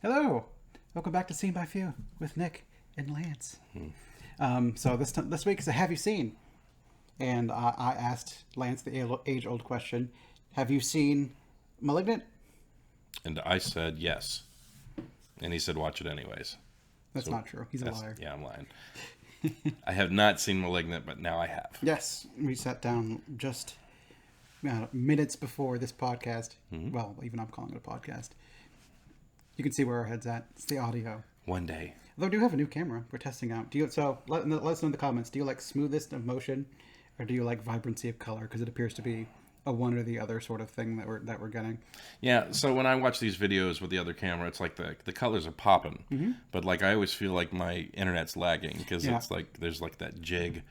Hello, welcome back to Seen by Few with Nick and Lance. So this week is a Have You Seen? And I asked Lance the age-old question, have you seen Malignant? And I said yes. And he said watch it anyways. That's not true. He's a liar. Yeah, I'm lying. I have not seen Malignant, but now I have. Yes, we sat down just minutes before this podcast. Well, even I'm calling it a podcast. You can see where our head's at. It's the audio. One day. Although I do have a new camera we're testing out. Let us know in the comments. Do you like smoothness of motion, or do you like vibrancy of color? Because it appears to be a one or the other sort of thing that we're getting. Yeah. So when I watch these videos with the other camera, it's like the colors are popping, but like I always feel like my internet's lagging because it's like there's like that jig,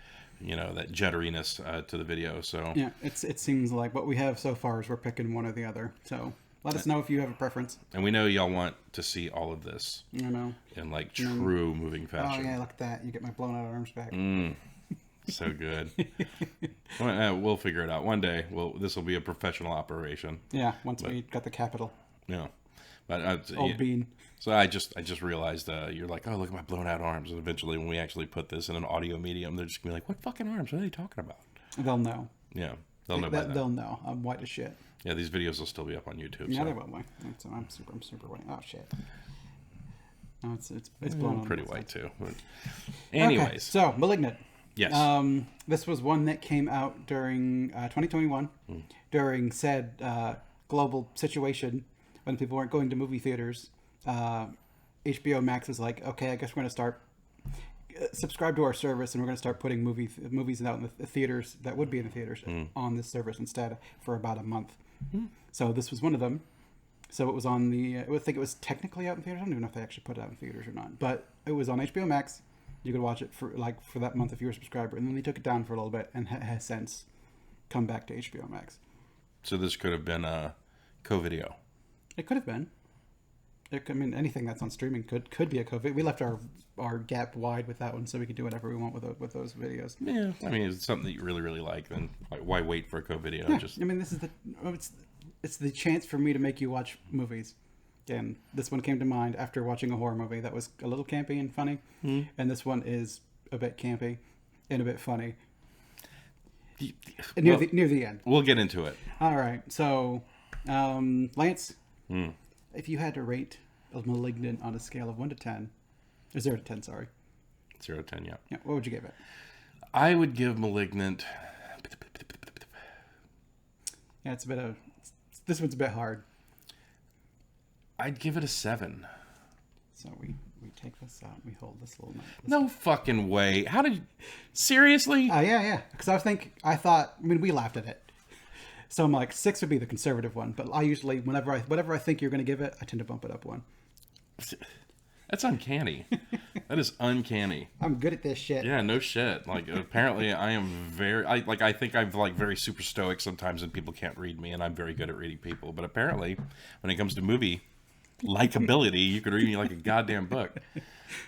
that jitteriness to the video. So yeah, it seems like what we have so far is we're picking one or the other. So. Let us know if you have a preference. And we know y'all want to see all of this. I know. In like true moving fashion. Oh yeah, look at that. You get my blown out arms back. So good. We'll figure it out. One day, this will be a professional operation. Yeah, once we got the capital. Yeah. But Old bean. So I just realized you're like, oh, look at my blown out arms. And eventually when we actually put this in an audio medium, they're just going to be like, what fucking arms? What are they talking about? They'll know. Yeah. They'll know by that. They'll know. I'm white as shit. Yeah, these videos will still be up on YouTube. Yeah, so. they will. So I'm super white. Oh shit. No, it's blown on. Pretty white too. But anyways, okay, so Malignant. Yes. This was one that came out during 2021, during said global situation when people weren't going to movie theaters. HBO Max was like, okay, I guess we're gonna start subscribe to our service, and we're going to start putting movies out in the theaters that would be in the theaters on this service instead for about a month. So this was one of them. So it was on I think it was technically out in theaters. I don't even know if they actually put it out in theaters or not, but it was on HBO Max. You could watch it for that month if you were a subscriber, and then they took it down for a little bit and has since come back to HBO Max. So this could have been a co-video. It could have been. Anything that's on streaming could be a COVID. We left our gap wide with that one, so we could do whatever we want with those videos. Yeah, it's something that you really, really like. Then why wait for a co-video? Yeah. This is it's the chance for me to make you watch movies. And this one came to mind after watching a horror movie that was a little campy and funny, and this one is a bit campy and a bit funny. Near the end. We'll get into it. All right, so Lance. If you had to rate a Malignant on a scale of 1 to 10, or 0 to 10, sorry. 0 to 10, yeah. Yeah, what would you give it? I would give Malignant... Yeah, this one's a bit hard. I'd give it a 7. So we take this out, we hold this little... No fucking way. How did you... Seriously? Yeah. Because we laughed at it. So I'm like, 6 would be the conservative one, but I usually, whatever I think you're going to give it, I tend to bump it up 1. That's uncanny. That is uncanny. I'm good at this shit. Yeah, no shit. Like, apparently I am I think I'm like very super stoic sometimes and people can't read me, and I'm very good at reading people. But apparently, when it comes to movie likability, you could read me like a goddamn book.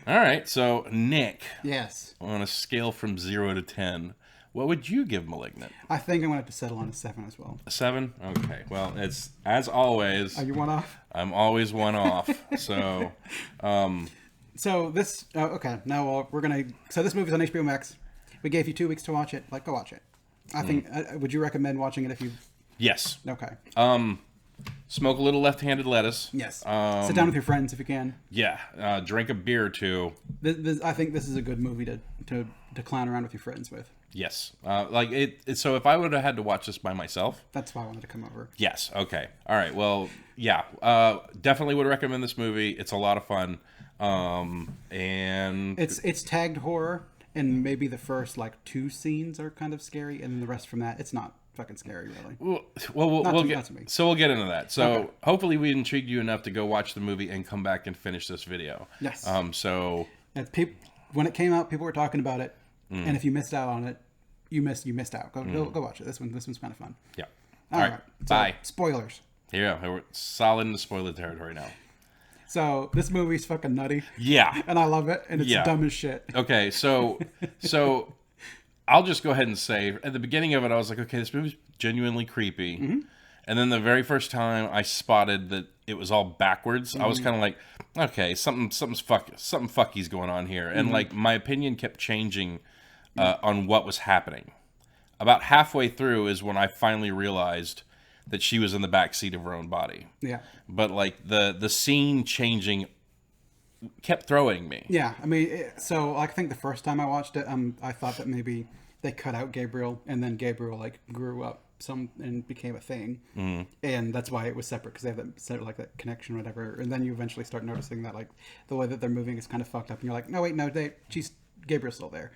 All right, so Nick. Yes. On a scale from 0 to 10, what would you give Malignant? I think I'm going to have to settle on a 7 as well. A 7? Okay. Well, it's as always. Are you one off? I'm always one off. So, So this. Okay. Now we're gonna. So this movie's on HBO Max. We gave you 2 weeks to watch it. Go watch it. I think. Would you recommend watching it if you? Yes. Okay. Smoke a little left-handed lettuce. Yes. Sit down with your friends if you can. Yeah. Drink a beer or 2. I think this is a good movie to clown around with your friends with. Yes. So if I would have had to watch this by myself. That's why I wanted to come over. Yes. Okay. All right. Well, yeah. Definitely would recommend this movie. It's a lot of fun. And it's tagged horror, and maybe the first 2 scenes are kind of scary, and then the rest from that, it's not fucking scary really. We'll get into that. So okay. Hopefully we intrigued you enough to go watch the movie and come back and finish this video. Yes. When it came out, people were talking about it. And if you missed out on it, you missed out. Go watch it. This one's kind of fun. Yeah. All right. So, bye. Spoilers. Yeah, we're solid in the spoiler territory now. So this movie's fucking nutty. Yeah. And I love it, and it's dumb as shit. Okay, so I'll just go ahead and say at the beginning of it, I was like, okay, this movie's genuinely creepy. And then the very first time I spotted that it was all backwards, I was kind of like, okay, something's fucky's going on here. And like my opinion kept changing on what was happening. About halfway through is when I finally realized that she was in the back seat of her own body. Yeah. But like the scene changing kept throwing me. Yeah, I mean, so I think the first time I watched it, I thought that maybe they cut out Gabriel, and then Gabriel like grew up and became a thing, and that's why it was separate, because they have that that connection, or whatever. And then you eventually start noticing that like the way that they're moving is kind of fucked up, and you're like, no, wait, no, Gabriel's still there.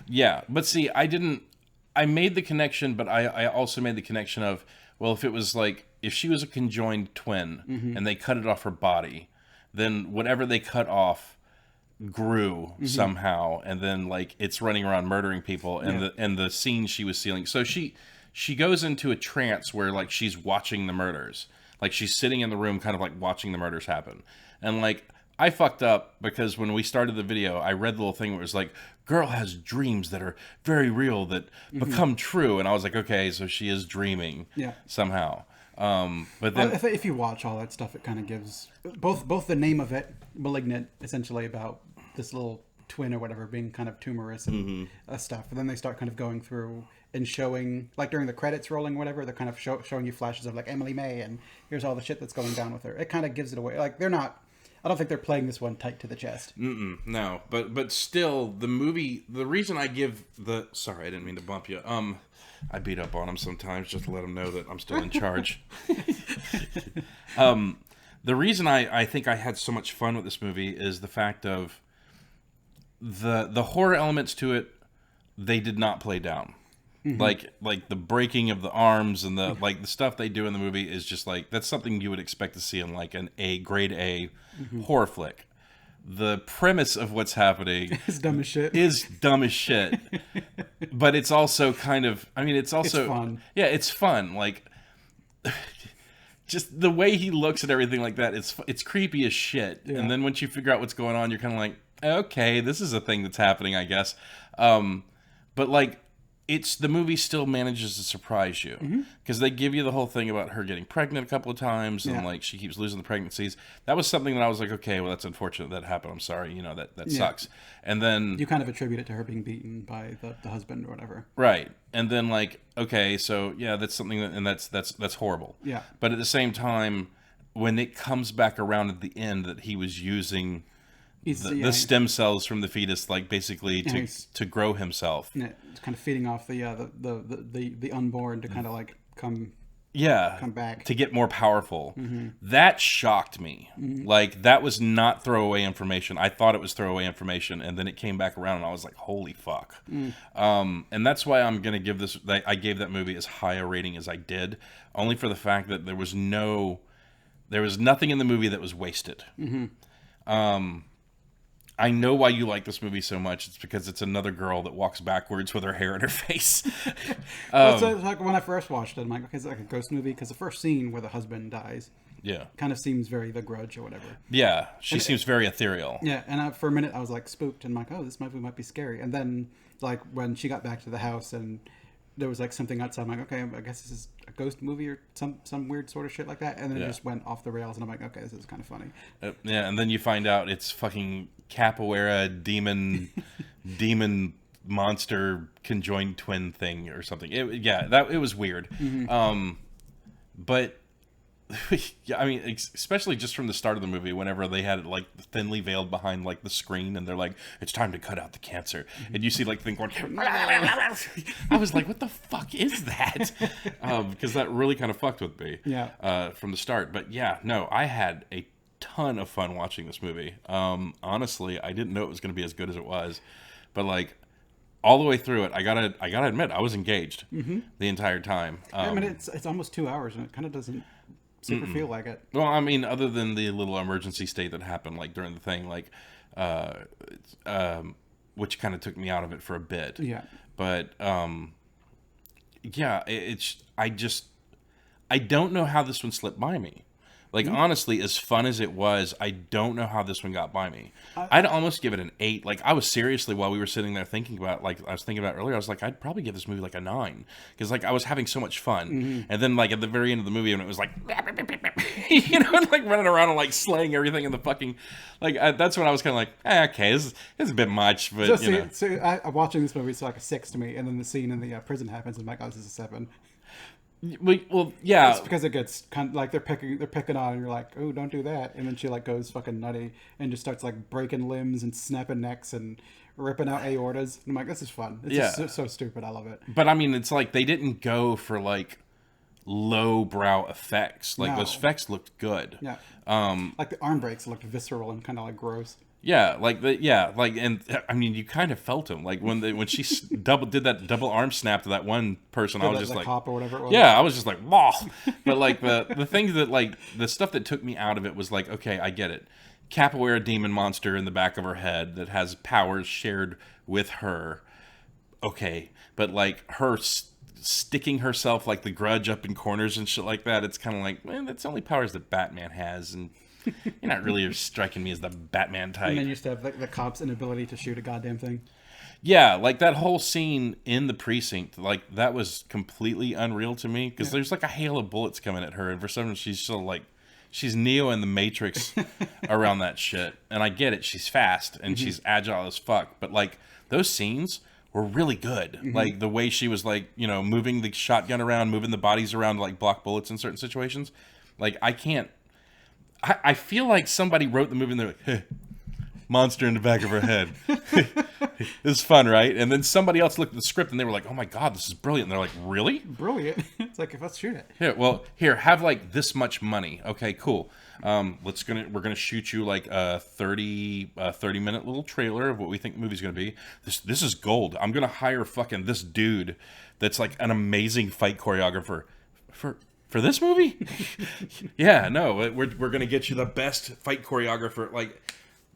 Yeah, but see, I made the connection, but I also made the connection of, well, if it was like, if she was a conjoined twin and they cut it off her body, then whatever they cut off grew somehow, and then like it's running around murdering people, and the scene she was seeing. So she goes into a trance where like she's watching the murders, like she's sitting in the room, kind of like watching the murders happen, and like. I fucked up because when we started the video, I read the little thing where it was like, girl has dreams that are very real that become true. And I was like, okay, so she is dreaming somehow. But then if you watch all that stuff, it kind of gives both the name of it, Malignant, essentially about this little twin or whatever being kind of tumorous and stuff. And then they start kind of going through and showing, like during the credits rolling or whatever, they're kind of showing you flashes of like Emily May and here's all the shit that's going down with her. It kind of gives it away. Like I don't think they're playing this one tight to the chest. No, but still, the movie. The reason I give the sorry, I didn't mean to bump you. I beat up on him sometimes just to let him know that I'm still in charge. The reason I think I had so much fun with this movie is the fact of the horror elements to it. They did not play down. Like the breaking of the arms and the like the stuff they do in the movie is just like, that's something you would expect to see in like an grade A horror flick. The premise of what's happening is dumb as shit. But it's also kind of, I mean, it's fun. Yeah, it's fun. Like just the way he looks at everything like that, it's creepy as shit. Yeah. And then once you figure out what's going on, you're kind of like, okay, this is a thing that's happening, I guess. But like, the movie still manages to surprise you, because they give you the whole thing about her getting pregnant a couple of times, and like she keeps losing the pregnancies. That was something that I was like, okay, well, that's unfortunate that happened. I'm sorry, that sucks. And then you kind of attribute it to her being beaten by the husband or whatever, right? And then like, okay, so yeah, that's something and that's horrible. Yeah. But at the same time, when it comes back around at the end that he was using the stem cells from the fetus, like basically to grow himself. Yeah, it's kind of feeding off the unborn to kind of like come back to get more powerful. That shocked me. Like, that was not throwaway information. I thought it was throwaway information, and then it came back around, and I was like, holy fuck. And that's why I'm gonna give this. I gave that movie as high a rating as I did, only for the fact that there was nothing in the movie that was wasted. I know why you like this movie so much. It's because it's another girl that walks backwards with her hair in her face. So it's like when I first watched it, I'm like, okay, it's like a ghost movie, because the first scene where the husband dies, kind of seems very The Grudge or whatever. Yeah, she seems very ethereal. Yeah, and for a minute I was like spooked, and I'm like, oh, this movie might be scary. And then like when she got back to the house and there was like something outside, I'm like, okay, I guess this is a ghost movie or some weird sort of shit like that. And then it just went off the rails, and I'm like, okay, this is kind of funny. And then you find out it's fucking capoeira demon monster conjoined twin thing or something. It was weird. But yeah, I mean, especially just from the start of the movie, whenever they had it like thinly veiled behind like the screen, and they're like, "It's time to cut out the cancer," and you see like thing going. I was like, "What the fuck is that?" Because that really kind of fucked with me. From the start. But yeah, no, I had a ton of fun watching this movie. Honestly, I didn't know it was going to be as good as it was, but like all the way through it, I gotta admit, I was engaged the entire time. I mean, it's almost 2 hours, and it kind of doesn't super feel like it. Well, I mean, other than the little emergency state that happened like during the thing, like which kind of took me out of it for a bit. Yeah. But I don't know how this one slipped by me. Like, honestly, as fun as it was, I don't know how this one got by me. I'd almost give it an 8. Like, I was seriously, while we were sitting there thinking about, like, I was thinking about earlier, I was like, I'd probably give this movie like a 9. Because, like, I was having so much fun. And then, like, at the very end of the movie, when it was like, you know, and like running around and like slaying everything in the fucking, like that's when I was kind of like, okay, this is a bit much, but I'm watching this movie, it's like a 6 to me, and then the scene in the prison happens, and I'm like, oh, this is a 7. Well, yeah, It's because it gets kind of like they're picking on, and you're like, oh, don't do that, and then she like goes fucking nutty and just starts like breaking limbs and snapping necks and ripping out aortas. And I'm like, this is fun. It's just so stupid. I love it. But I mean, it's like they didn't go for like low-brow effects. Like those effects looked good. Yeah. Like the arm breaks looked visceral and kind of like gross. Yeah, and I mean, you kind of felt him, like when she did that double arm snap to that one person. I was just like, cop or whatever it was. Yeah, I was just like, wow. But like the things that like the stuff that took me out of it was like, okay, I get it. Capoeira demon monster in the back of her head that has powers shared with her. Okay, but like her sticking herself like the Grudge up in corners and shit like that. It's kind of like, man, that's the only powers that Batman has, and you're not really striking me as the Batman type. And then you used to have the cop's inability to shoot a goddamn thing. Yeah, like that whole scene in the precinct, like that was completely unreal to me because there's like a hail of bullets coming at her, and for some reason she's still like, she's Neo in the Matrix around that shit. And I get it, she's fast and she's agile as fuck, but like those scenes were really good. Like the way she was like, you know, moving the shotgun around, moving the bodies around to like block bullets in certain situations. Like I feel like somebody wrote the movie and they're like, hey, monster in the back of her head. This is fun, right? And then somebody else looked at the script and they were like, oh my God, this is brilliant. And they're like, really? Brilliant. It's like, let's shoot it. Yeah, well, here, have like this much money. Okay, cool. We're gonna shoot you like a 30-minute little trailer of what we think the movie's gonna be. This is gold. I'm gonna hire fucking this dude that's like an amazing fight choreographer for this movie. Yeah, no, we're gonna get you the best fight choreographer. Like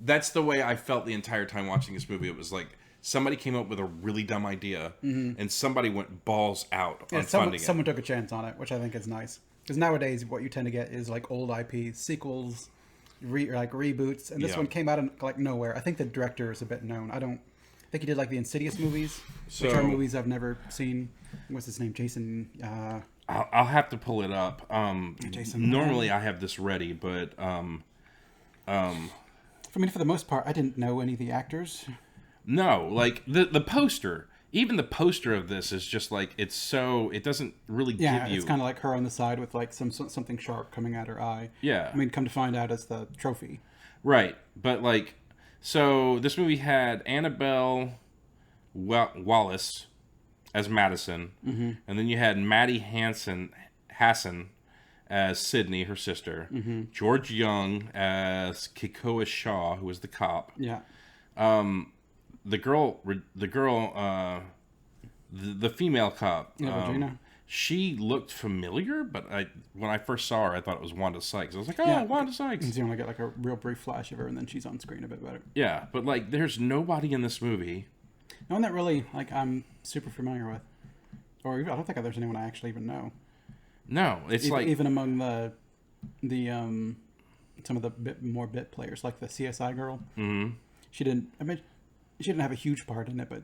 that's the way I felt the entire time watching this movie. It was like somebody came up with a really dumb idea and somebody went balls out on funding it. Someone took a chance on it, which I think is nice. Because nowadays, what you tend to get is like old IP sequels, like reboots, and this one came out of like nowhere. I think the director is a bit known. I think he did like the Insidious movies, which are movies I've never seen. What's his name? Jason. I'll have to pull it up. Jason. Normally I have this ready, but I mean, for the most part, I didn't know any of the actors. No, like the poster. Even the poster of this is just like it doesn't really give you. Yeah, it's kind of like her on the side with like something sharp coming at her eye. Yeah, I mean, come to find out, it's the trophy. Right, but like, so this movie had Annabelle Wallace as Madison, and then you had Maddie Hassan as Sydney, her sister, George Young as Kikoa Shaw, who was the cop. Yeah. The female cop, Regina. she looked familiar, but when I first saw her, I thought it was Wanda Sykes. I was like, oh, Wanda Sykes. You only get like a real brief flash of her, and then she's on screen a bit better. Yeah, but like, there's nobody in this movie. No one that really like I'm super familiar with, or even, I don't think there's anyone I actually even know. No, it's even among the some of the more bit players, like the CSI girl. Mm-hmm. She didn't have a huge part in it, but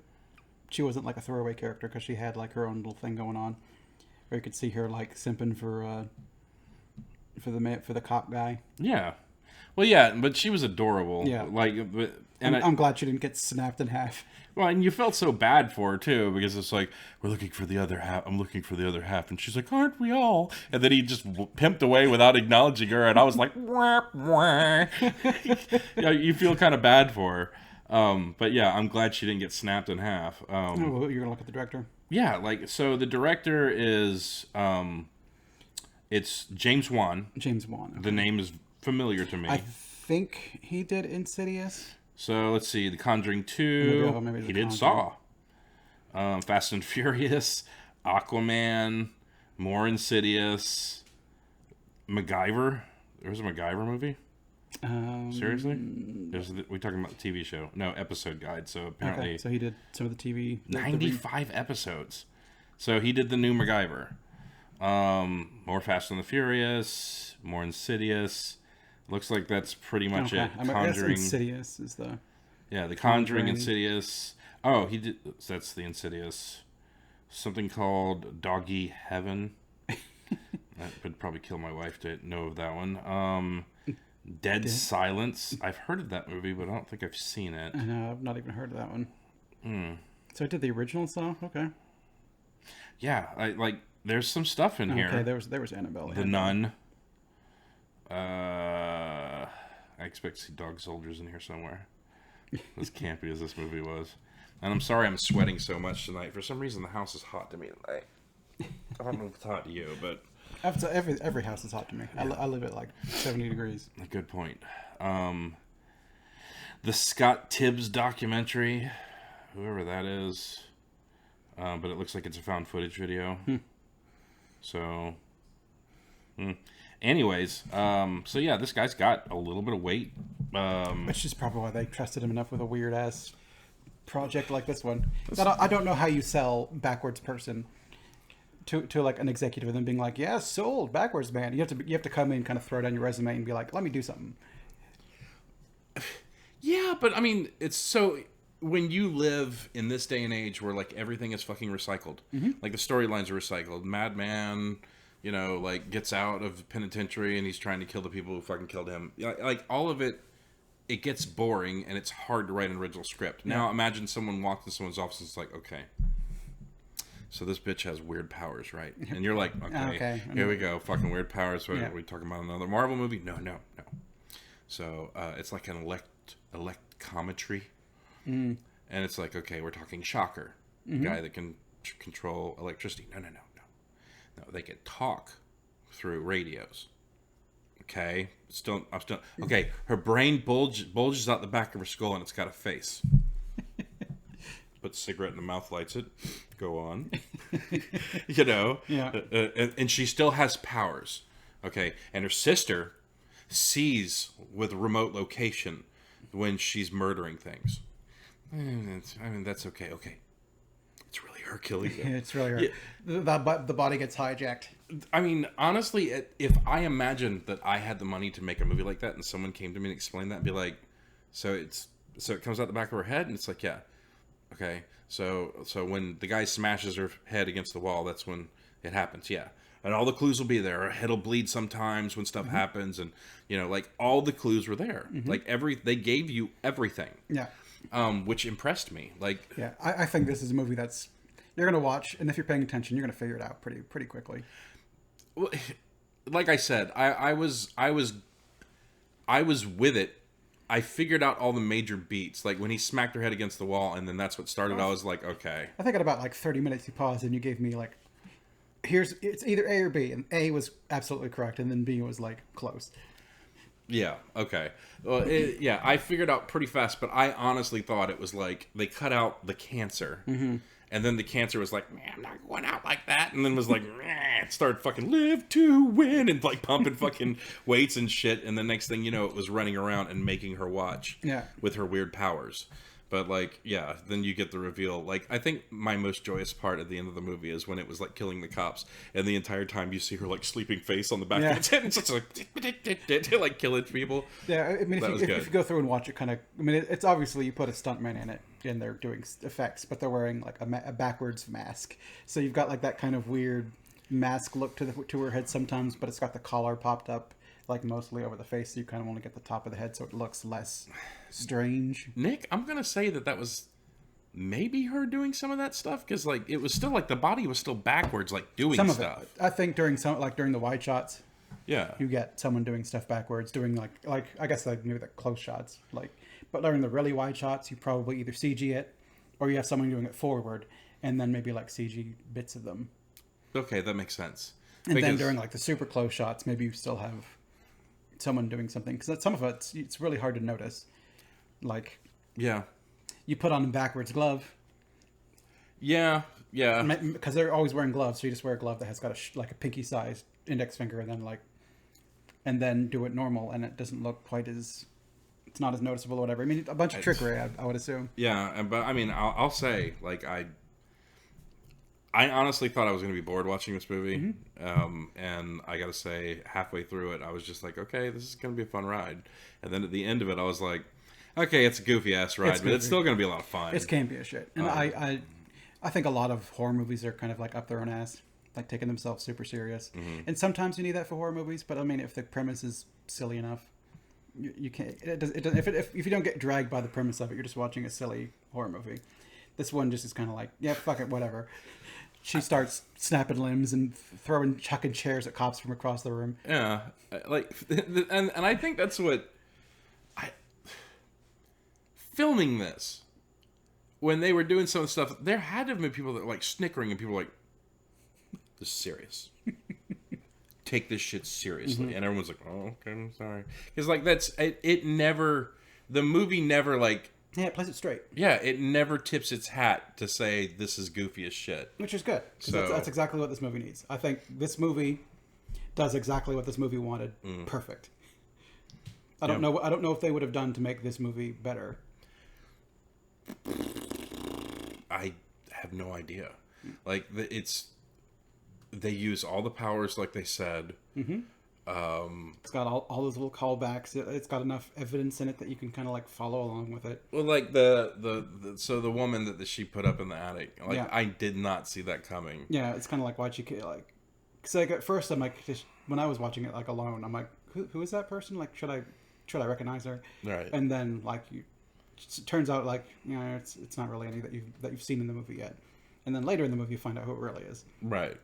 she wasn't like a throwaway character because she had like her own little thing going on, where you could see her like simping for the cop guy. Yeah, well, yeah, but she was adorable. Yeah, I'm glad she didn't get snapped in half. Well, and you felt so bad for her too, because it's like, we're looking for the other half. I'm looking for the other half, and she's like, aren't we all? And then he just pimped away without acknowledging her, and I was like, wah, wah. Yeah, you feel kind of bad for her. But yeah, I'm glad she didn't get snapped in half. You're gonna look at the director. Yeah, like so the director is it's James Wan. James Wan. Okay. The name is familiar to me. I think he did Insidious. So let's see, The Conjuring 2. Maybe he did Saw. Fast and Furious, Aquaman, more Insidious, MacGyver. There was a MacGyver movie. Seriously? We talking about the TV show? No, episode guide. So apparently, okay, so he did some of the TV. 95 episodes. So he did the new MacGyver. More Fast and the Furious, more Insidious. Looks like that's pretty much it. Conjuring. Insidious is the. Yeah, The Conjuring, Insidious. Oh, he did. That's the Insidious. Something called Doggy Heaven. That would probably kill my wife to know of that one. Dead Silence. I've heard of that movie, but I don't think I've seen it. I know, I've not even heard of that one. So I did the original stuff? Okay. Yeah, there's some stuff in here. Okay, there was Annabelle. The Nun. I expect to see Dog Soldiers in here somewhere. As campy as this movie was. And I'm sorry I'm sweating so much tonight. For some reason, the house is hot to me tonight. I don't know if it's hot to you, but... Every house is hot to me. Yeah. I live at like 70 degrees. A good point. The Scott Tibbs documentary, whoever that is, but it looks like it's a found footage video. So, anyways, so yeah, this guy's got a little bit of weight. Which is probably why they trusted him enough with a weird ass project like this one. I don't know how you sell Backwards Person to like an executive and then being like, yeah, sold Backwards Man. You have to come in, kind of throw down your resume and be like, let me do something. Yeah, but I mean, it's so when you live in this day and age where like everything is fucking recycled, like the storylines are recycled. Madman, like gets out of penitentiary and he's trying to kill the people who fucking killed him. Like all of it, it gets boring and it's hard to write an original script. Yeah. Now imagine someone walks in someone's office and it's like, okay, so this bitch has weird powers, right? And you're like, okay. Here we go, fucking weird powers. What, are we talking about another Marvel movie? No. So it's like an electrometry. And it's like, okay, we're talking Shocker, guy that can control electricity. No, they can talk through radios. Okay, okay. Her brain bulges out the back of her skull, and it's got a face. Puts a cigarette in the mouth, lights it. Go on. Yeah. And she still has powers. Okay, and her sister sees with remote location when she's murdering things. I mean, that's okay. Okay, it's really her killing them. It's really her. Yeah. The body gets hijacked. I mean, honestly, if I imagined that I had the money to make a movie like that, and someone came to me and explained that, and be like, so it comes out the back of her head, and it's like, yeah, okay. So when the guy smashes her head against the wall, that's when it happens. Yeah. And all the clues will be there. Her head will bleed sometimes when stuff happens, and like all the clues were there. Like they gave you everything. Yeah. Which impressed me. Like, yeah, I think this is a movie that's you're gonna watch, and if you're paying attention, you're gonna figure it out pretty quickly. Well, like I said, I was with it. I figured out all the major beats. Like when he smacked her head against the wall, and then that's what started. I was like, okay. I think at about like 30 minutes, you paused and you gave me like, it's either A or B, and A was absolutely correct, and then B was like close. Yeah. Okay. Well, yeah, I figured out pretty fast, but I honestly thought it was like they cut out the cancer, and then the cancer was like, "Man, I'm not going out like that," and then was like, it started fucking live to win and like pumping fucking weights and shit, and the next thing you know, it was running around and making her watch. Yeah. With her weird powers. But, like, yeah, then you get the reveal. Like, I think my most joyous part at the end of the movie is when it was, like, killing the cops. And the entire time you see her, like, sleeping face on the back of its head. And it's just like, like, killing people. Yeah, I mean, if you go through and watch it kind of... I mean, it's obviously you put a stuntman in it, and they're doing effects, but they're wearing, like, a backwards mask. So you've got, like, that kind of weird mask look to her head sometimes, but it's got the collar popped up, like, mostly over the face, so you kind of want to get the top of the head so it looks less strange. Nick, I'm going to say that was maybe her doing some of that stuff, because, like, it was still, like, the body was still backwards, like, doing some stuff. Of it. I think during the wide shots, yeah, you get someone doing stuff backwards, doing, like I guess, like, maybe the close shots, like, but during the really wide shots, you probably either CG it, or you have someone doing it forward, and then maybe, like, CG bits of them. Okay, that makes sense. And then during, like, the super close shots, maybe you still have someone doing something, because some of it's really hard to notice. Like, yeah, you put on a backwards glove. Yeah, because they're always wearing gloves, so you just wear a glove that has got a pinky-sized index finger, and then do it normal, and it doesn't look quite as, it's not as noticeable or whatever. I mean, a bunch of trickery, I would assume. Yeah, but I mean, I'll say, like, I honestly thought I was going to be bored watching this movie, and I got to say, halfway through it, I was just like, okay, this is going to be a fun ride. And then at the end of it, I was like, okay, it's a goofy-ass ride, but it's still going to be a lot of fun. It's campy as shit. And I think a lot of horror movies are kind of like up their own ass. like taking themselves super serious. And sometimes you need that for horror movies, but I mean, if the premise is silly enough, you can't. If you don't get dragged by the premise of it, you're just watching a silly horror movie. This one just is kind of like, yeah, fuck it, whatever. She starts snapping limbs and chucking chairs at cops from across the room. Yeah, like, and I think that's what filming this, when they were doing some of the stuff, there had to have been people that were like snickering and people were like, this is serious. Take this shit seriously. And everyone's like, oh, okay, I'm sorry. Because like it never, the movie never like, yeah, it plays it straight. yeah, it never tips its hat to say this is goofy as shit. Which is good. So that's exactly what this movie needs. I think this movie does exactly what this movie wanted. Perfect. I don't know if they would have done to make this movie better. I have no idea. Like they use all the powers like they said. It's got all those little callbacks. It's got enough evidence in it that you can kind of like follow along with it. Well, like so the woman that she put up in the attic, like Yeah. I did not see that coming. Yeah, it's kind of like why'd she like? Because like at first I'm like, when I was watching it like alone, I'm like, who is that person? Like, should I recognize her? Right. And then like it turns out like it's not really any that you've seen in the movie yet. And then later in the movie you find out who it really is. Right.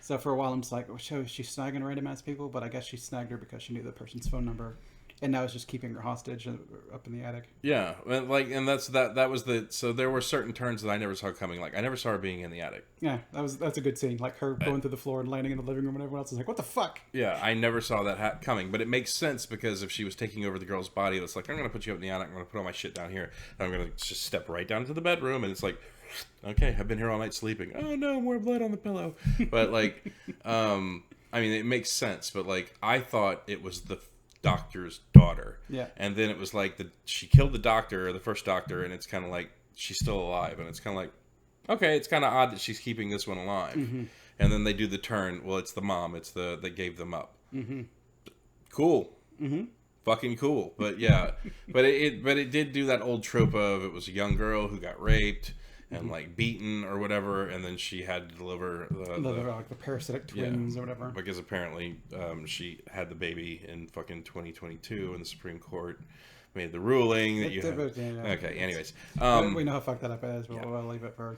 So for a while I'm just like, is she snagging random ass people? But I guess she snagged her because she knew the person's phone number, and now it's just keeping her hostage up in the attic. Yeah, and that's that was the so there were certain turns that I never saw coming. Like I never saw her being in the attic. Yeah, that's a good scene. Like her going through the floor and landing in the living room, and everyone else is like, "What the fuck?" Yeah, I never saw that coming, but it makes sense because if she was taking over the girl's body, it's like I'm gonna put you up in the attic, I'm gonna put all my shit down here, and I'm gonna just step right down to the bedroom, and it's like, okay, I've been here all night sleeping. Oh no, more blood on the pillow. But like, I mean, it makes sense. But like, I thought it was the doctor's daughter. Yeah. And then it was like she killed the doctor, the first doctor, and it's kind of like she's still alive, and it's kind of like, okay, it's kind of odd that she's keeping this one alive. And then they do the turn. Well, it's the mom. It's that gave them up. Cool. Fucking cool. But yeah, but it did do that old trope of it was a young girl who got raped and like beaten or whatever, and then she had to deliver the parasitic twins or whatever. Because apparently she had the baby in fucking 2022, and the Supreme Court made the ruling that you have... Okay, anyways. We know how fucked that up is, but we'll leave it for...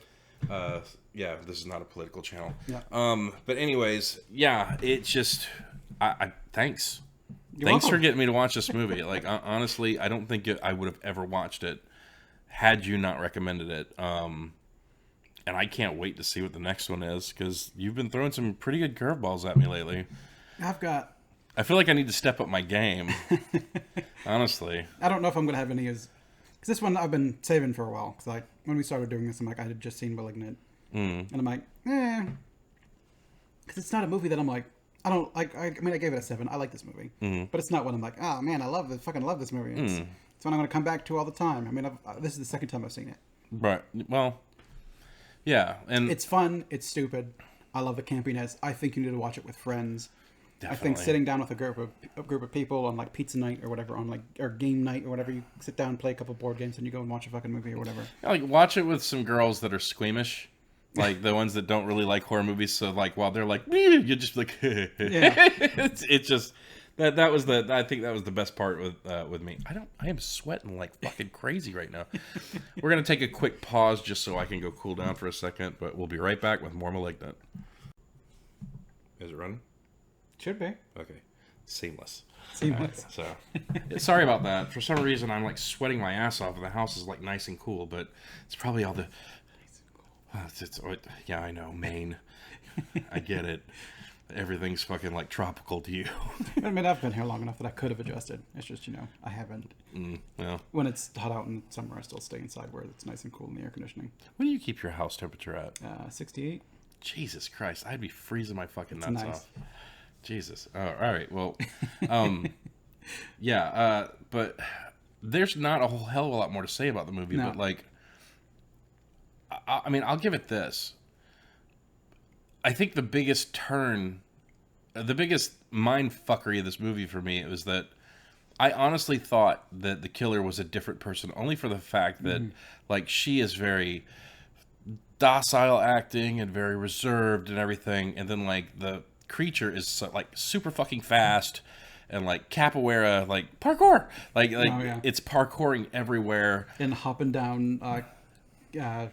yeah, this is not a political channel. Yeah. But anyways, yeah, it just... thanks. You're Thanks welcome. for getting me to watch this movie. Like, honestly, I don't think I would have ever watched it had you not recommended it. And I can't wait to see what the next one is, because you've been throwing some pretty good curveballs at me lately. I feel like I need to step up my game. Honestly. I don't know if I'm going to have any because this one I've been saving for a while. Because when we started doing this, I'm like, I had just seen Malignant. And I'm like, because it's not a movie that I'm like, I don't like. I mean, I gave it a 7. I like this movie, but it's not one I'm like, oh man, fucking love this movie. It's one I'm going to come back to all the time. I mean, this is the second time I've seen it. Right. Well, yeah, and it's fun. It's stupid. I love the campiness. I think you need to watch it with friends. Definitely. I think sitting down with a group of people on like pizza night or whatever, or game night or whatever, you sit down, play a couple board games, and you go and watch a fucking movie or whatever. Like, watch it with some girls that are squeamish. Like the ones that don't really like horror movies, so like while they're like, you just like, yeah. it's just that was I think that was the best part with me. I am sweating like fucking crazy right now. We're gonna take a quick pause just so I can go cool down for a second, but we'll be right back with more Malignant. Is it running? Should be. Okay, seamless. So sorry about that. For some reason, I'm like sweating my ass off, and the house is like nice and cool, but it's probably all the. Yeah, I know, Maine. I get it. Everything's fucking like tropical to you. I mean, I've been here long enough that I could have adjusted. It's just, I haven't. Well, when it's hot out in summer, I still stay inside where it's nice and cool in the air conditioning. What do you keep your house temperature at? 68. Jesus Christ, I'd be freezing my fucking It's nuts nice. off. Jesus. Oh, all right. Well, yeah. But there's not a whole hell of a lot more to say about the movie. No. But like, I mean, I'll give it this. I think the biggest mind fuckery of this movie for me was that I honestly thought that the killer was a different person, only for the fact that, like, she is very docile acting and very reserved and everything, and then like the creature is like super fucking fast and like capoeira, like parkour, it's parkouring everywhere and hopping down the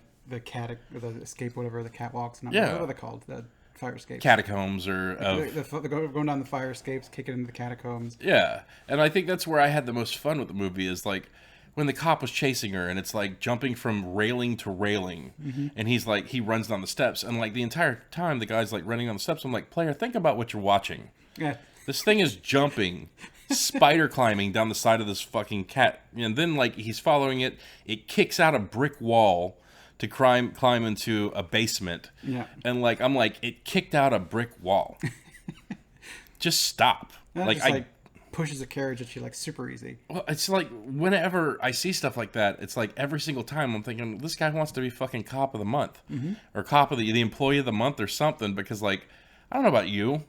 escape, whatever, the catwalks. What are they called? The fire escapes. Catacombs or they're going down the fire escapes, kicking into the catacombs. Yeah, and I think that's where I had the most fun with the movie is like when the cop was chasing her and it's like jumping from railing to railing, and he's like he runs down the steps and like the entire time the guy's like running down the steps. I'm like, player, think about what you're watching. Yeah, this thing is jumping, spider climbing down the side of this fucking cat, and then like he's following it. It kicks out a brick wall to climb into a basement. Yeah. And like I'm like, it kicked out a brick wall. Just stop. Like pushes a carriage at you like super easy. Well, it's like whenever I see stuff like that, it's like every single time I'm thinking this guy wants to be fucking cop of the month or cop of the employee of the month or something, because like I don't know about you,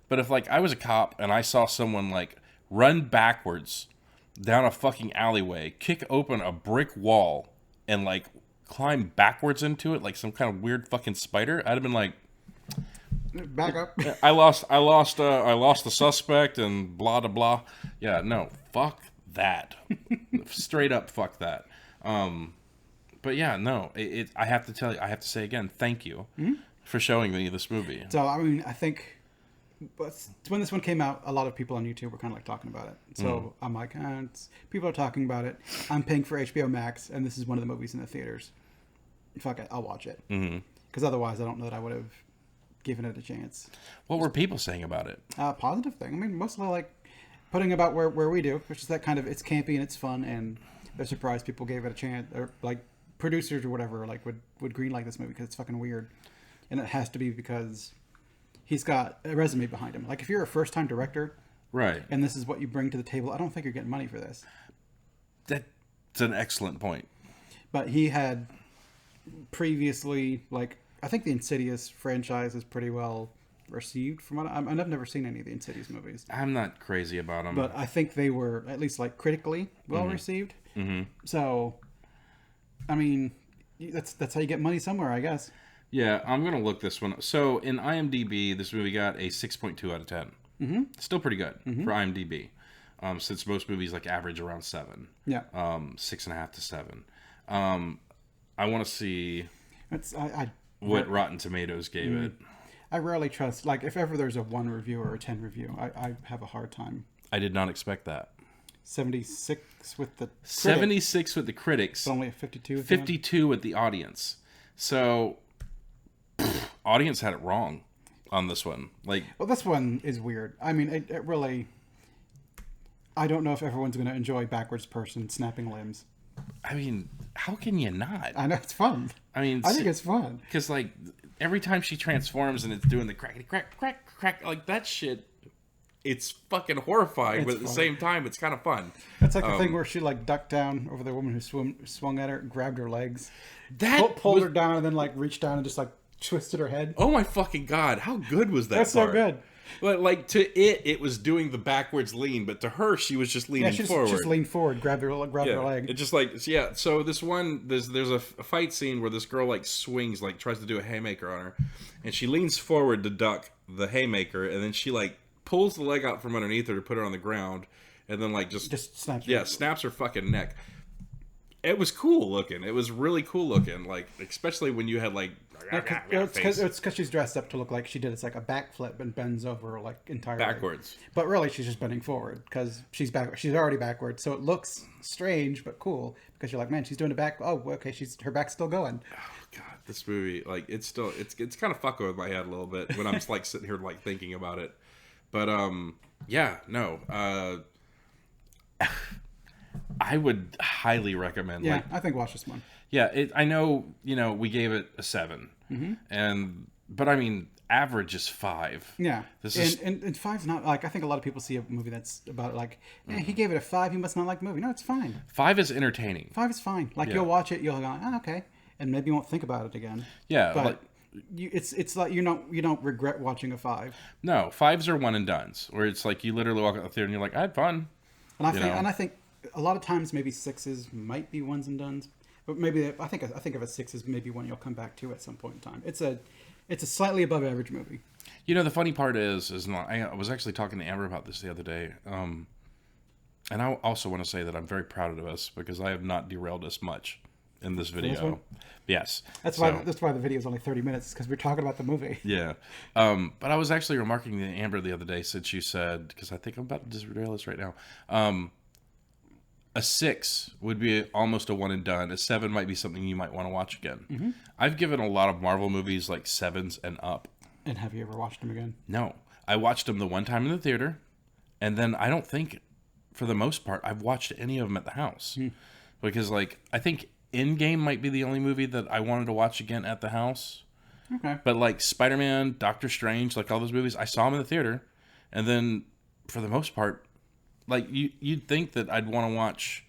but if like I was a cop and I saw someone like run backwards down a fucking alleyway, kick open a brick wall, and like climb backwards into it like some kind of weird fucking spider, I'd have been like, back up. I lost the suspect and blah blah blah. Yeah, no, fuck that. Straight up, fuck that. But yeah, no, I have to tell you, I have to say again, thank you for showing me this movie. So I mean, I think when this one came out, a lot of people on YouTube were kind of like talking about it. So I'm like, people are talking about it. I'm paying for HBO Max, and this is one of the movies in the theaters. Fuck it, I'll watch it. Because otherwise, I don't know that I would have given it a chance. What were people saying about it? Positive thing. I mean, mostly like putting about where we do, which is that kind of, it's campy and it's fun, and they're surprised people gave it a chance, or like producers or whatever like would greenlight this movie because it's fucking weird, and it has to be because he's got a resume behind him. Like if you're a first time director, right, and this is what you bring to the table, I don't think you're getting money for this. That's an excellent point. But he had previously, like, I think the Insidious franchise is pretty well received from what I've never seen any of the Insidious movies. I'm not crazy about them, but I think they were at least like critically well received. So, I mean, that's how you get money somewhere, I guess. Yeah, I'm gonna look this one. So in IMDb, this movie got a 6.2 out of 10. Still pretty good for IMDb, since most movies like average around 7. Yeah. 6.5 to 7. I want to see what Rotten Tomatoes gave it. I rarely trust, like, if ever there's a 1 review or a 10 review, I have a hard time. I did not expect that. 76 with the critics. 76 with the critics. But only a 52. 52 with the audience. So, audience had it wrong on this one. Like, well, this one is weird. I mean, it really, I don't know if everyone's going to enjoy backwards person snapping limbs. I mean, how can you not? I know, it's fun. I mean, I think it's fun. Because, like, every time she transforms and it's doing the crackety crack, crack, crack, like that shit, it's fucking horrifying, but at the same time, it's kind of fun. It's like the thing where she, like, ducked down over the woman who swung at her, grabbed her legs, that pulled her down, and then, like, reached down and just, like, twisted her head. Oh my fucking God, how good was that That's part? so good. But like to it was doing the backwards lean, but to her she was just leaning forward. She just leaned forward, grabbed her leg. It just like So this one, there's a fight scene where this girl like swings, like tries to do a haymaker on her, and she leans forward to duck the haymaker, and then she like pulls the leg out from underneath her to put her on the ground, and then like just snaps her. Snaps her fucking neck. It was cool looking. It was really cool looking, like especially when you had like. It's because she's dressed up to look like she did. It's like a backflip and bends over like entirely backwards. But really, she's just bending forward because she's already backwards. So it looks strange but cool because you're like, man, she's doing a back. Oh, okay, her back's still going. Oh God, this movie, like it's kind of fucking with my head a little bit when I'm just like sitting here like thinking about it. But I would highly recommend. Yeah, I think watch this one. Yeah, I know. We gave it a 7, but I mean, average is 5. Yeah, and 5's not like, I think a lot of people see a movie that's about like, he gave it a 5, he must not like the movie. No, it's fine. 5 is entertaining. 5 is fine. Like you'll watch it, you'll go, okay, and maybe you won't think about it again. Yeah, but it's like you don't regret watching a 5. No, 5s are one and dones, where it's like you literally walk out the theater and you're like, I had fun. And I think a lot of times maybe 6s might be ones and dones. But maybe I think of a 6 as maybe one you'll come back to at some point in time. It's a slightly above average movie. You know, the funny part is not. I was actually talking to Amber about this the other day, and I also want to say that I'm very proud of us because I have not derailed us much in this video. Yes, that's why the video is only 30 minutes because we're talking about the movie. Yeah, but I was actually remarking to Amber the other day since you said, because I think I'm about to just derail this right now. A 6 would be almost a one and done. A 7 might be something you might want to watch again. Mm-hmm. I've given a lot of Marvel movies like 7s and up. And have you ever watched them again? No. I watched them the one time in the theater, and then I don't think, for the most part, I've watched any of them at the house. Because, like, I think Endgame might be the only movie that I wanted to watch again at the house. Okay. But, like, Spider-Man, Doctor Strange, like all those movies, I saw them in the theater, and then, for the most part, like, you'd think that I'd want to watch,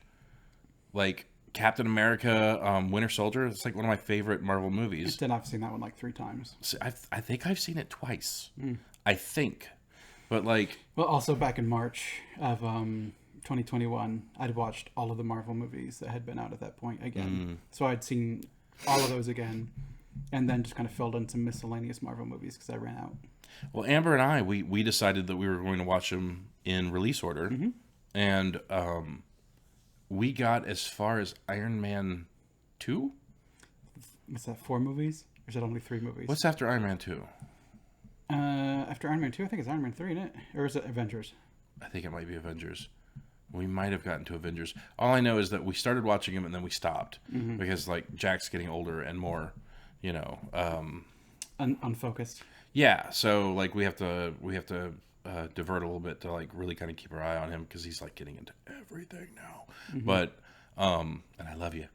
like, Captain America, Winter Soldier. It's like one of my favorite Marvel movies. Then I've seen that one like 3 times. See, I think I've seen it twice. I think. But, like... Well, also back in March of 2021, I'd watched all of the Marvel movies that had been out at that point again. So I'd seen all of those again, and then just kind of filled in some miscellaneous Marvel movies because I ran out. Well, Amber and I, we decided that we were going to watch them in release order. And we got as far as Iron Man 2? What's that, 4 movies? Or is it only 3 movies? What's after Iron Man 2? After Iron Man 2, I think it's Iron Man 3, isn't it? Or is it Avengers? I think it might be Avengers. We might have gotten to Avengers. All I know is that we started watching them and then we stopped. Because, like, Jack's getting older and more, you know... unfocused. Yeah, so, like, we have to divert a little bit to, like, really kind of keep our eye on him because he's, like, getting into everything now. But, and I love you.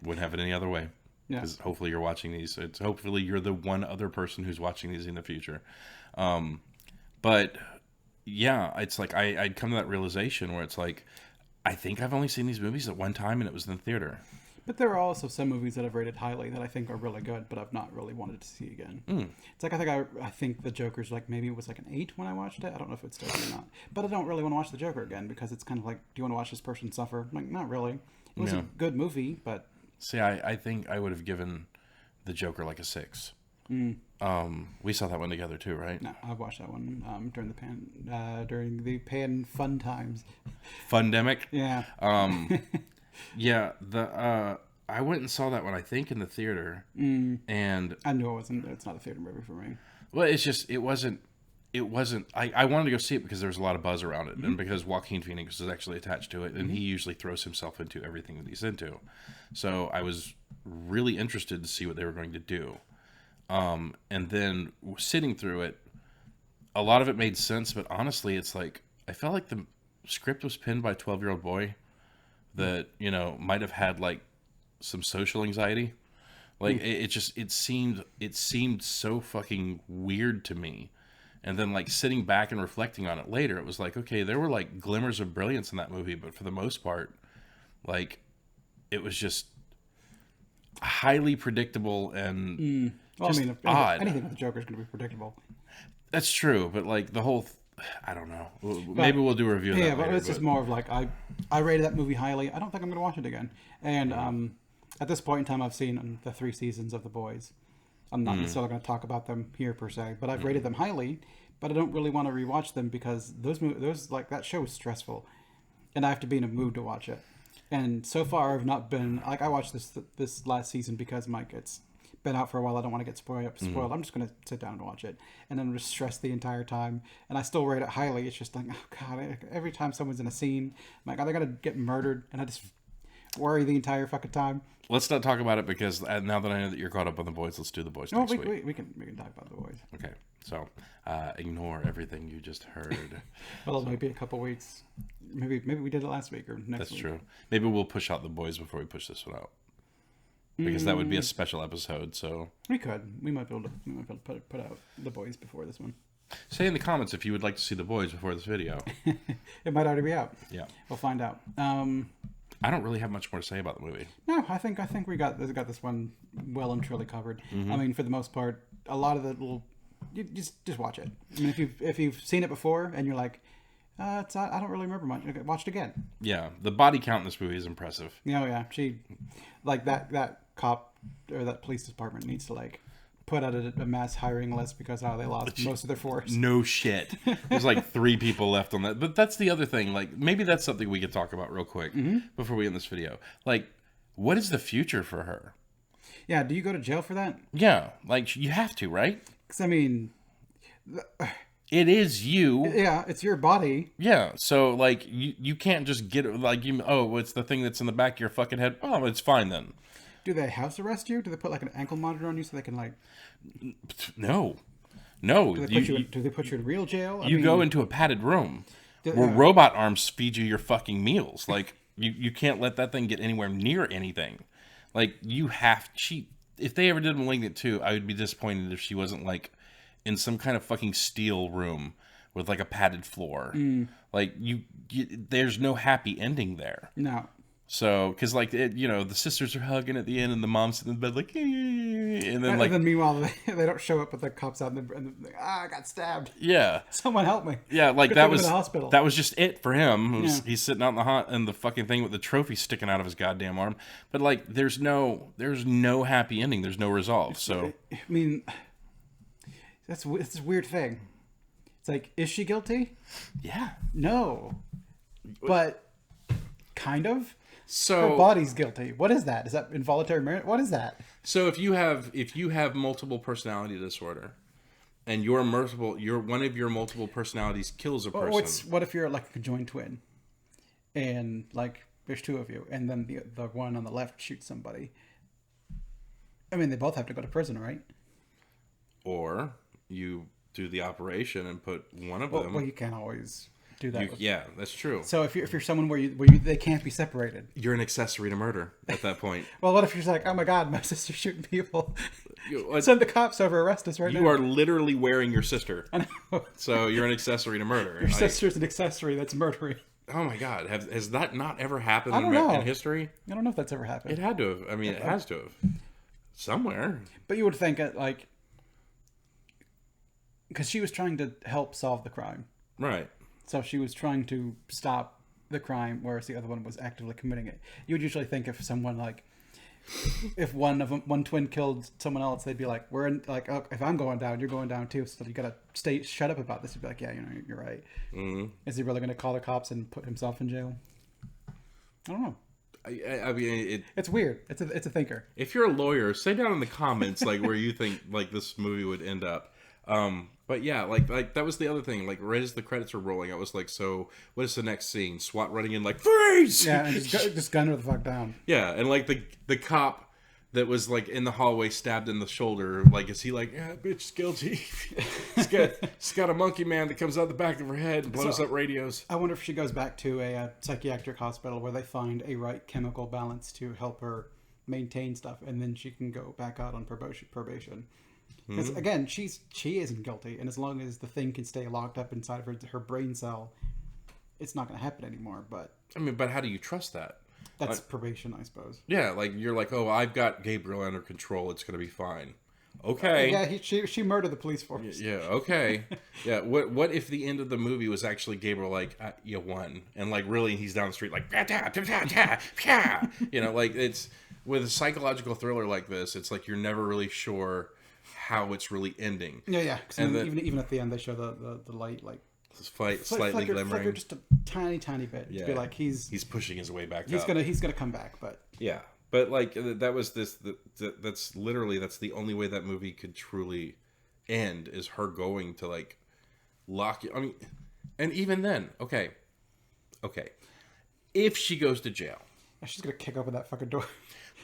Wouldn't have it any other way. Because hopefully you're watching these. Hopefully you're the one other person who's watching these in the future. But, yeah, it's like I'd come to that realization where it's like, I think I've only seen these movies at one time and it was in the theater. But there are also some movies that I've rated highly that I think are really good, but I've not really wanted to see again. It's like I think the Joker's like maybe it was like an 8 when I watched it. I don't know if it's still or not, but I don't really want to watch the Joker again because it's kind of like, do you want to watch this person suffer? I'm like, not really. It was a good movie, but see, I think I would have given the Joker like a 6. We saw that one together too, right? No, I watched that one during the pan fun times. Fundemic. Yeah. Yeah, I went and saw that one, I think, in the theater, and I knew it's not a theater movie for me. Well, it's just it wasn't. I wanted to go see it because there was a lot of buzz around it, and because Joaquin Phoenix is actually attached to it, and he usually throws himself into everything that he's into. So I was really interested to see what they were going to do, and then sitting through it, a lot of it made sense, but honestly, it's like I felt like the script was penned by a 12-year-old boy that, you know, might have had like some social anxiety. Like it seemed so fucking weird to me. And then like sitting back and reflecting on it later, it was like, okay, there were like glimmers of brilliance in that movie, but for the most part, like it was just highly predictable and just odd. Anything with the Joker is going to be predictable. That's true, but like the whole I don't know. Maybe we'll do a review of that later. But it's just more of like, I rated that movie highly. I don't think I'm going to watch it again. And at this point in time, I've seen the 3 seasons of The Boys. I'm not necessarily going to talk about them here per se, but I've rated them highly. But I don't really want to rewatch them because those like that show is stressful, and I have to be in a mood to watch it. And so far, I've not been like I watched this last season because Mike it's been out for a while. I don't want to get spoiled. I'm just going to sit down and watch it, and then just stress the entire time. And I still rate it highly. It's just like, oh god, every time someone's in a scene, I'm like, are they going to get murdered? And I just worry the entire fucking time. Let's not talk about it because now that I know that you're caught up on The Boys, let's do The Boys next week. We can talk about The Boys. Okay, so ignore everything you just heard. Well, maybe a couple weeks. Maybe we did it last week or next week. That's true. Maybe we'll push out The Boys before we push this one out. Because that would be a special episode. So we might be able to put out The Boys before this one. Say in the comments if you would like to see The Boys before this video. It might already be out. Yeah, we'll find out. I don't really have much more to say about the movie. No, I think we got this one well and truly covered. I mean, for the most part, a lot of the little, you just watch it. I mean, if you've seen it before and you're like, I don't really remember much. Okay, watch it again. Yeah, the body count in this movie is impressive. Yeah. She, like that cop or that police department needs to like put out a mass hiring list because they lost most of their force. No shit. There's like 3 people left on that. But that's the other thing. Like, maybe that's something we could talk about real quick before we end this video. Like, what is the future for her? Yeah, do you go to jail for that? Yeah, like, you have to, right? Because, I mean... It is you. Yeah, it's your body. Yeah, so, like, you can't just get it, like, it's the thing that's in the back of your fucking head. Oh, it's fine then. Do they house arrest you? Do they put, like, an ankle monitor on you so they can, like... No. Do they put you in real jail? You go into a padded room where robot arms feed you your fucking meals. Like, you can't let that thing get anywhere near anything. Like, if they ever did Malignant 2, I would be disappointed if she wasn't, like, in some kind of fucking steel room with, like, a padded floor. Like, there's no happy ending there. No. So, because, like, the sisters are hugging at the end, and the mom's in the bed, like, and then, like... And then, meanwhile, they don't show up with the cops out, and they're like, I got stabbed. Yeah. Someone help me. Yeah, like, that was... To the hospital. That was just it for him. He's sitting out in the fucking thing with the trophy sticking out of his goddamn arm. But, like, there's no happy ending. There's no resolve, so... I mean, it's a weird thing. It's like, is she guilty? Yeah. No. But, kind of. So her body's guilty. What is that? Is that involuntary murder? What is that? So if you have multiple personality disorder, and one of your multiple personalities kills a person. What if you're like a conjoined twin, and like there's 2 of you, and then the one on the left shoots somebody? I mean, they both have to go to prison, right? Or you do the operation and put one of them. Well, you can't always do that. Yeah, that's true. So if you're someone where they can't be separated, you're an accessory to murder at that point. Well, what if you're like, oh my god, my sister's shooting people? Send the cops over, arrest us right now. You are literally wearing your sister. I know. So you're an accessory to murder. Your sister's an accessory that's murdering. Oh my god, has that not ever happened in history? I don't know if that's ever happened. It had to have. I mean, it has to have. Somewhere. But you would think like, because she was trying to help solve the crime. Right. So she was trying to stop the crime, whereas the other one was actively committing it. You would usually think if someone if one twin killed someone else, they'd be like, oh, if I'm going down, you're going down too. So you gotta shut up about this. You'd be like, yeah, you're right. Mm-hmm. Is he really gonna call the cops and put himself in jail? I don't know. I mean, it's weird. It's a thinker. If you're a lawyer, say down in the comments where you think this movie would end up. But yeah, like that was the other thing. Like right as the credits were rolling, I was like, so what is the next scene? SWAT running in like freeze. Yeah, and just gun her the fuck down. Yeah, and like the cop that was like in the hallway stabbed in the shoulder. Like is he like, yeah, bitch, guilty? She's got a monkey man that comes out the back of her head and blows up radios. I wonder if she goes back to a psychiatric hospital where they find a right chemical balance to help her maintain stuff, and then she can go back out on probation. Because again, she isn't guilty, and as long as the thing can stay locked up inside of her brain cell, it's not going to happen anymore. But I mean, but how do you trust that? That's probation, I suppose. Yeah, like you're like, oh, I've got Gabriel under control; it's going to be fine. Okay. Yeah, she murdered the police force. Yeah. Okay. Yeah. What if the end of the movie was actually Gabriel like you won, and like really he's down the street like like it's with a psychological thriller like this, it's like you're never really sure how it's really ending. Yeah. And then, even at the end, they show the light like slightly glimmering, flicker just a tiny bit. Yeah. To be like he's pushing his way back. He's gonna come back, but yeah. But like that was that's the only way that movie could truly end is her going to like lock you. I mean, and even then, okay, if she goes to jail, she's gonna kick open that fucking door.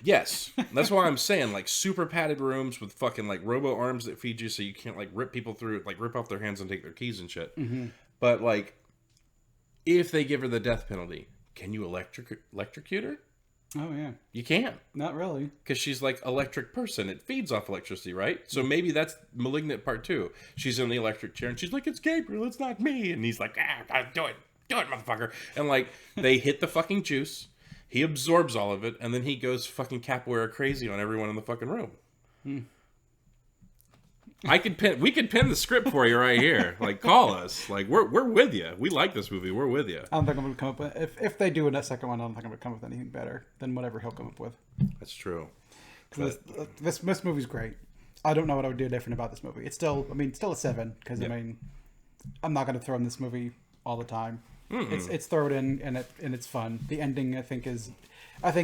Yes, that's why I'm saying like super padded rooms with fucking like robo arms that feed you, so you can't like rip people through, like rip off their hands and take their keys and shit. Mm-hmm. But like, if they give her the death penalty, can you electrocute her? Oh yeah, you can't. Not really, because she's like electric person. It feeds off electricity, right? So maybe that's Malignant Part 2. She's in the electric chair and she's like, "It's Gabriel, it's not me," and he's like, do it, motherfucker!" And like they hit the fucking juice. He absorbs all of it, and then he goes fucking capoeira crazy on everyone in the fucking room. We could pin the script for you right here. Like, call us. Like, we're with you. We like this movie. We're with you. I don't think I'm going to come up with... If they do a second one, I don't think I'm going to come up with anything better than whatever he'll come up with. That's true. This movie's great. I don't know what I would do different about this movie. It's still a 7, because, I mean, I'm not going to throw in this movie all the time. It's thrown in, and it's fun. The ending, I think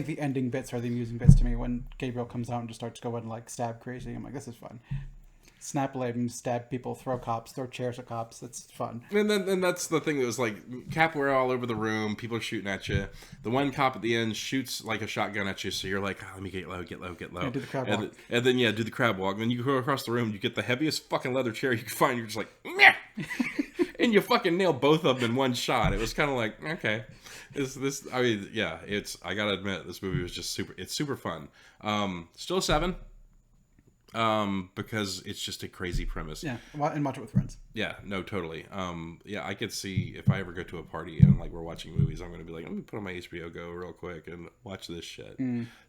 the ending bits are the amusing bits to me, when Gabriel comes out and just starts going, like, stab crazy. I'm like, this is fun. Snap limbs, stab people, throw cops, throw chairs at cops. That's fun. And that's the thing that was like capoeira all over the room. People are shooting at you. The one cop at the end shoots like a shotgun at you, so you're like, let me get low. Yeah, do the crab walk. And then do the crab walk. And then you go across the room. You get the heaviest fucking leather chair you can find. You're just like, meh! And you fucking nail both of them in one shot. It was kind of like, okay, I mean, yeah. I gotta admit, this movie was just super. It's super fun. Still a 7. Because it's just a crazy premise. Yeah, and watch it with friends. Yeah, no, totally. Yeah, I could see if I ever go to a party and like we're watching movies, I'm gonna be like, let me put on my HBO Go real quick and watch this shit.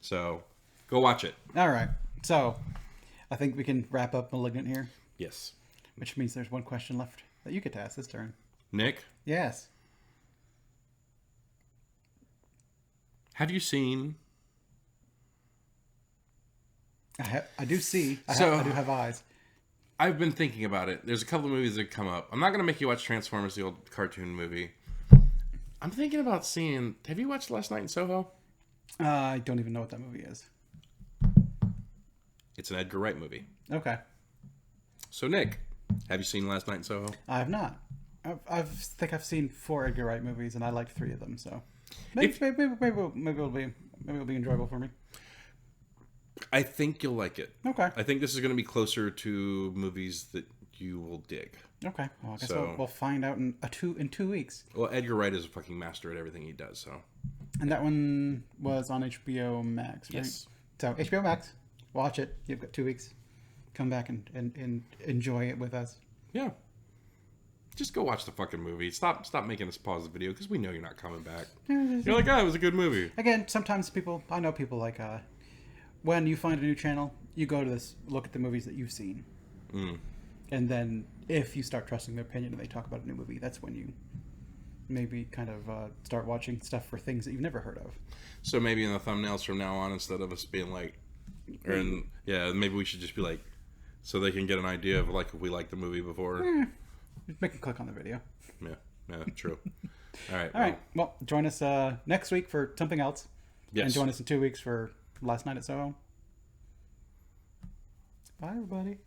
So, go watch it. All right. So, I think we can wrap up Malignant here. Yes. Which means there's one question left that you get to ask this turn. Nick? Yes. Have you seen... I do see. I do have eyes. I've been thinking about it. There's a couple of movies that come up. I'm not going to make you watch Transformers, the old cartoon movie. I'm thinking about seeing... Have you watched Last Night in Soho? I don't even know what that movie is. It's an Edgar Wright movie. Okay. So, Nick, have you seen Last Night in Soho? I have not. I think I've seen 4 Edgar Wright movies, and I liked 3 of them. So maybe it'll be enjoyable for me. I think you'll like it. Okay. I think this is going to be closer to movies that you will dig. Okay. Well, I guess we'll find out in 2 weeks. Well, Edgar Wright is a fucking master at everything he does, so. And that one was on HBO Max, right? Yes. So HBO Max, watch it. You've got 2 weeks. Come back and enjoy it with us. Yeah. Just go watch the fucking movie. Stop making us pause the video, because we know you're not coming back. You're like, it was a good movie. Again, sometimes I know people like, when you find a new channel, you go to look at the movies that you've seen. And then if you start trusting their opinion and they talk about a new movie, that's when you maybe kind of start watching stuff for things that you've never heard of. So maybe in the thumbnails from now on, instead of us being like, maybe we should just be like, so they can get an idea of like if we liked the movie before. Make them click on the video. Yeah, true. All right. All right. Well, join us next week for something else. Yes. And join us in 2 weeks for Last Night at Soho. Bye, everybody.